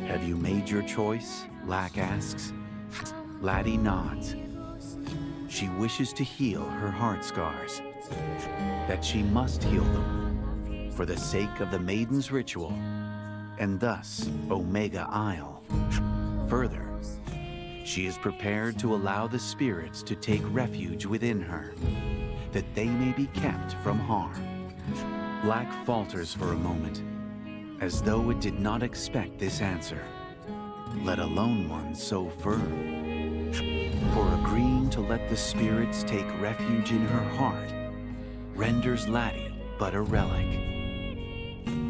Have you made your choice? Lack asks. Laddie nods. She wishes to heal her heart scars, that she must heal them for the sake of the Maiden's ritual, and thus Omega Isle. Further, she is prepared to allow the spirits to take refuge within her, that they may be kept from harm. Black falters for a moment, as though it did not expect this answer, let alone one so firm. For agreeing to let the spirits take refuge in her heart renders Laddie but a relic.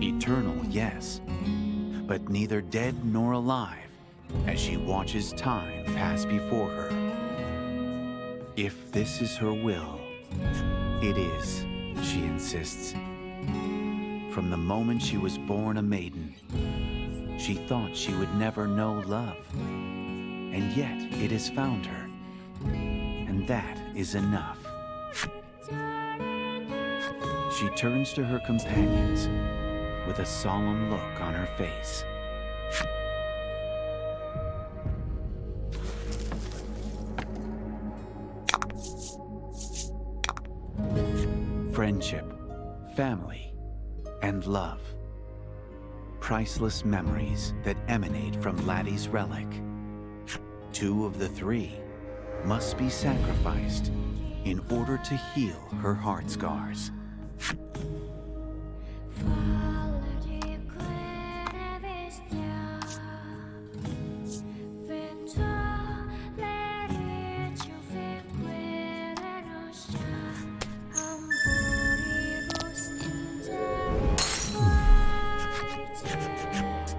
Eternal, yes, but neither dead nor alive, as she watches time pass before her. If this is her will, it is, she insists. From the moment she was born a maiden, she thought she would never know love, and yet it has found her, and that is enough. She turns to her companions with a solemn look on her face. Friendship, family, and love. Priceless memories that emanate from Laddie's relic. Two of the three must be sacrificed in order to heal her heart scars.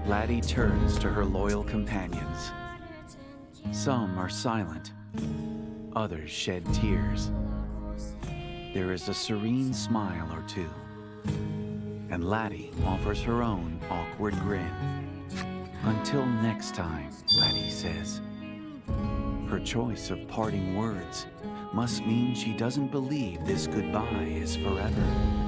Laddie turns to her loyal companions. Some are silent, others shed tears. There is a serene smile or two, and Laddie offers her own awkward grin. Until next time, Laddie says. Her choice of parting words must mean she doesn't believe this goodbye is forever.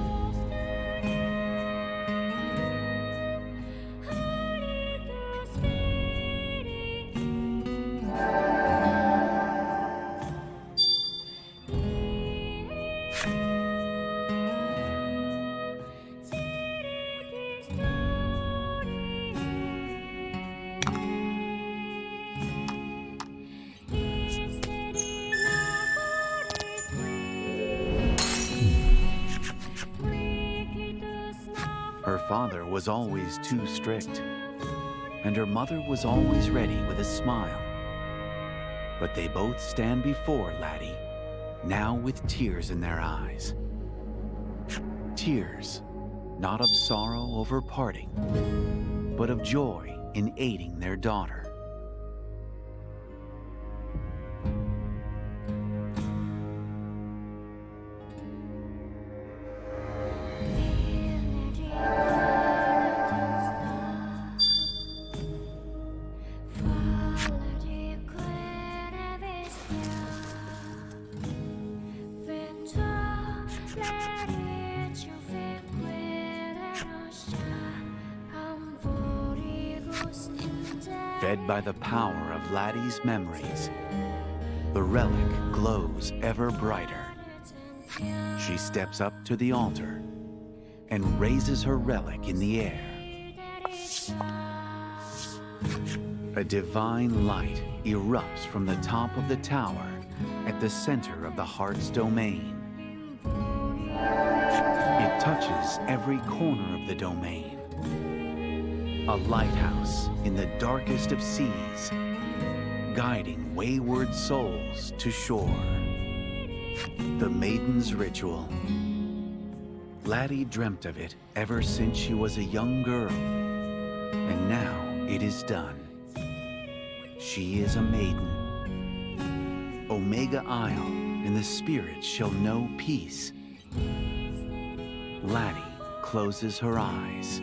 Her father was always too strict, and her mother was always ready with a smile. But they both stand before Laddie, now with tears in their eyes. Tears, not of sorrow over parting, but of joy in aiding their daughter. Fed by the power of Laddie's memories, the relic glows ever brighter. She steps up to the altar and raises her relic in the air. A divine light erupts from the top of the tower at the center of the heart's domain. It touches every corner of the domain. A lighthouse in the darkest of seas, guiding wayward souls to shore. The Maiden's ritual. Laddie dreamt of it ever since she was a young girl, and now it is done. She is a maiden. Omega Isle and the spirits shall know peace. Laddie closes her eyes.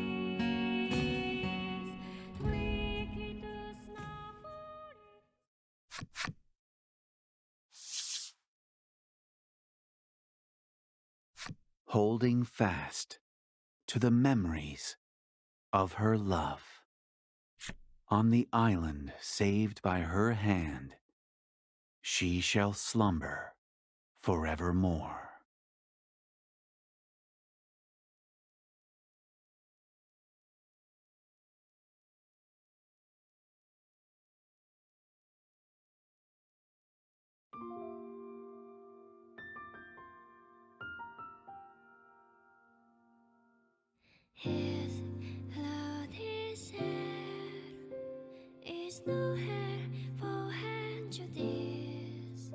holding fast to the memories of her love. On the island saved by her hand, she shall slumber forevermore. His blood is hair is no hair for handjudice.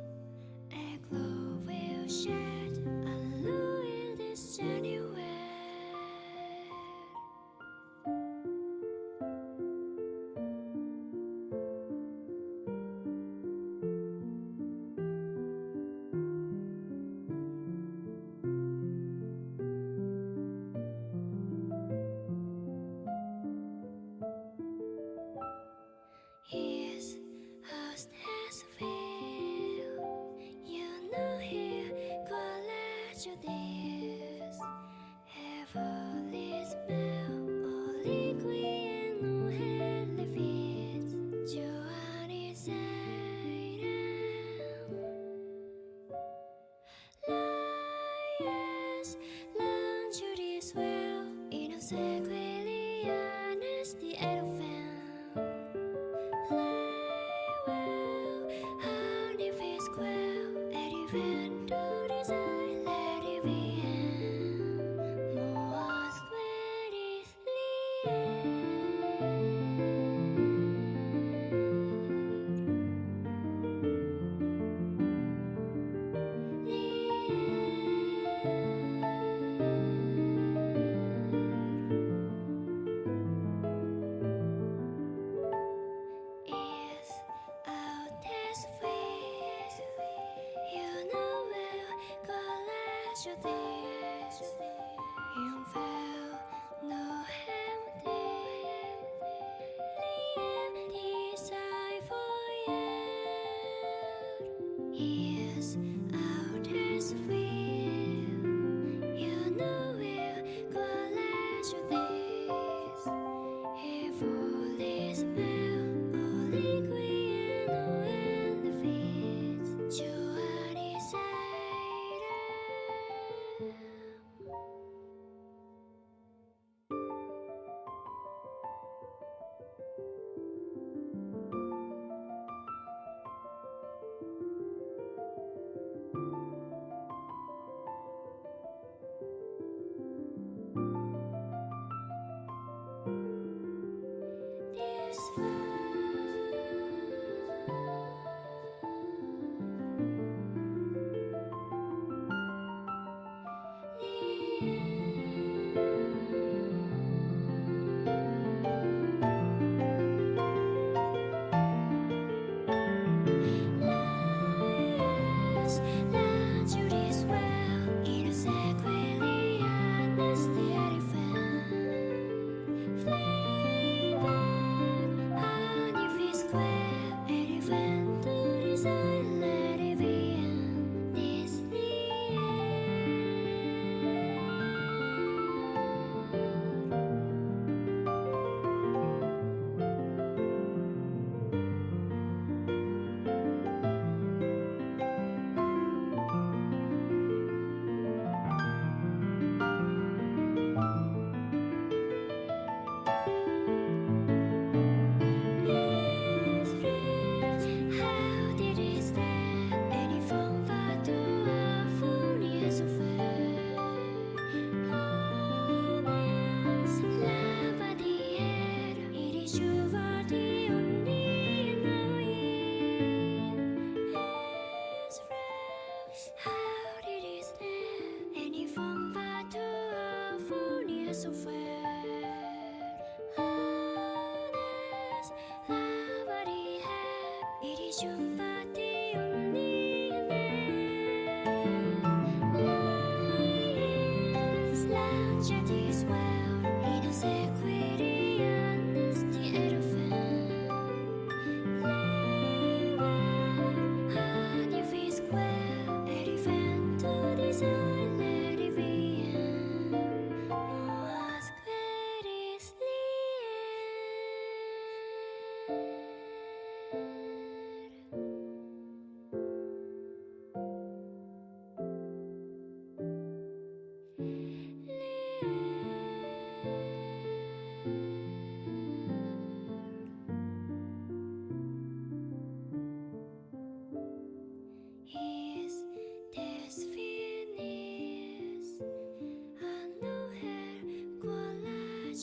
A glow will shed unruined this anywhere. His host has failed. You know he collages this heavenly spell. Only queen no hell fits. Joanne Lions, luxury swell. Innocent Williams, the elephant.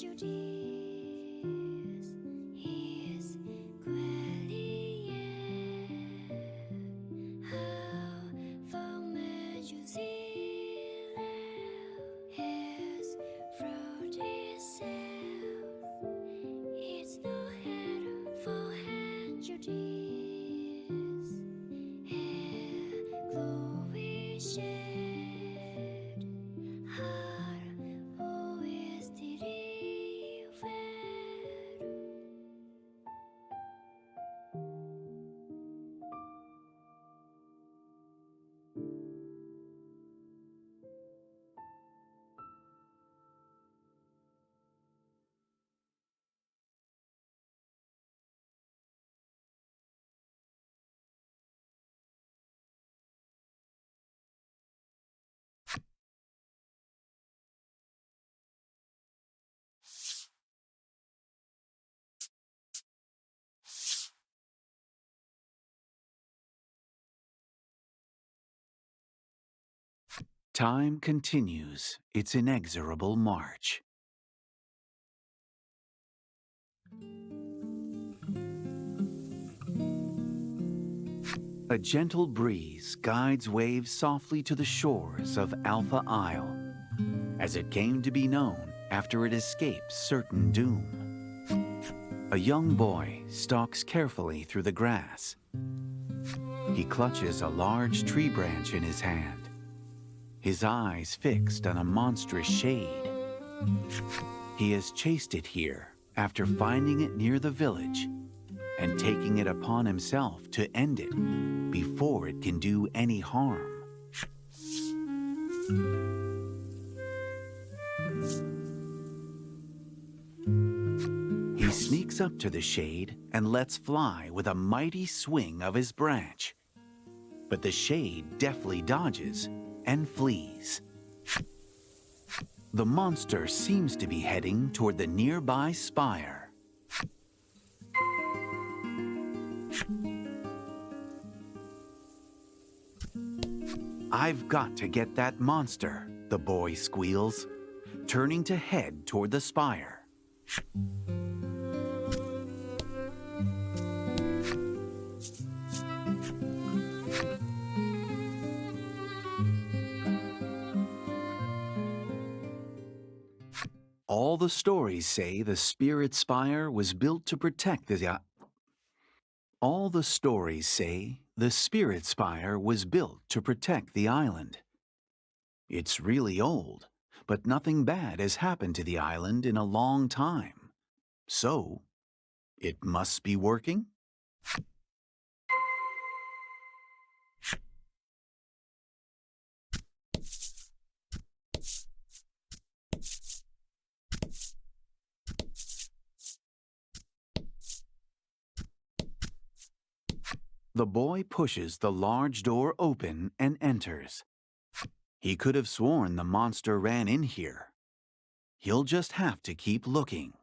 judies is quellier how from you see his fruit itself it's no head for hand judies hair glory shed heart always delivered. Time continues its inexorable march. A gentle breeze guides waves softly to the shores of Alpha Isle, as it came to be known after it escaped certain doom. A young boy stalks carefully through the grass. He clutches a large tree branch in his hand, his eyes fixed on a monstrous shade. He has chased it here after finding it near the village and taking it upon himself to end it before it can do any harm. He sneaks up to the shade and lets fly with a mighty swing of his branch. But the shade deftly dodges and flees. The monster seems to be heading toward the nearby spire. "I've got to get that monster," the boy squeals, turning to head toward the spire. All the stories say the spirit spire was built to protect the All the stories say the spirit spire was built to protect the island. It's really old, but nothing bad has happened to the island in a long time. So, it must be working? The boy pushes the large door open and enters. He could have sworn the monster ran in here. He'll just have to keep looking.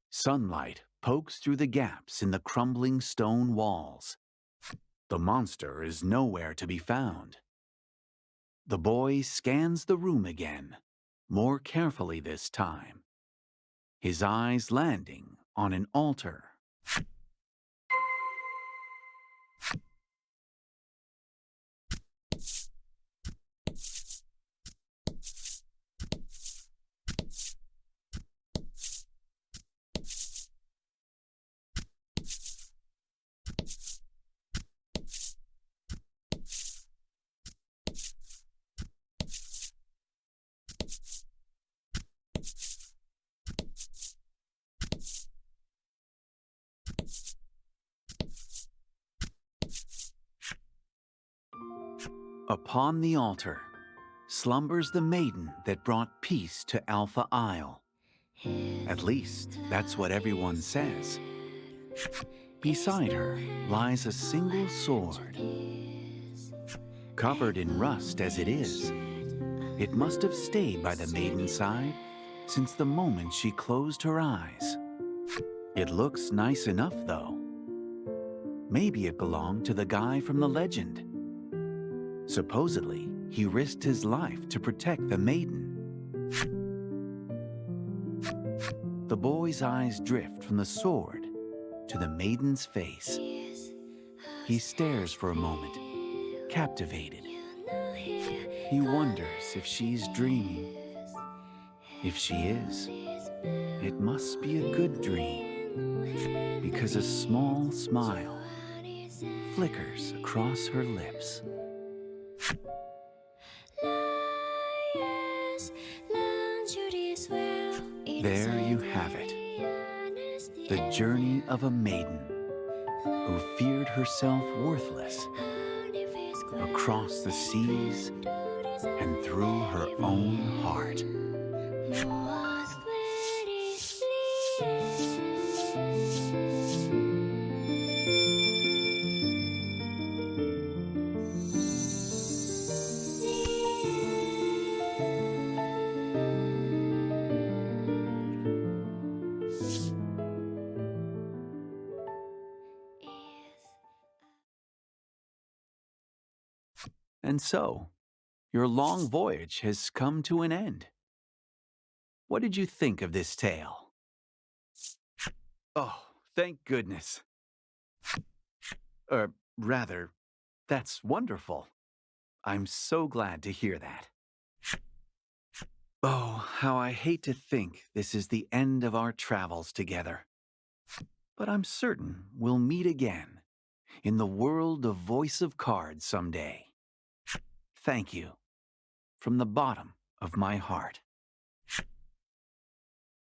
Sunlight pokes through the gaps in the crumbling stone walls. The monster is nowhere to be found. The boy scans the room again, more carefully this time, his eyes landing on an altar. Upon the altar, slumbers the maiden that brought peace to Alpha Isle. At least, that's what everyone says. Beside her lies a single sword. Covered in rust as it is, it must have stayed by the maiden's side since the moment she closed her eyes. It looks nice enough, though. Maybe it belonged to the guy from the legend. Supposedly, he risked his life to protect the maiden. The boy's eyes drift from the sword to the maiden's face. He stares for a moment, captivated. He wonders if she's dreaming. If she is, it must be a good dream, because a small smile flickers across her lips. There you have it, the journey of a maiden who feared herself worthless across the seas and through her own heart. And so, your long voyage has come to an end. What did you think of this tale? Oh, thank goodness. Or rather, that's wonderful. I'm so glad to hear that. Oh, how I hate to think this is the end of our travels together. But I'm certain we'll meet again in the world of Voice of Cards someday. Thank you, from the bottom of my heart.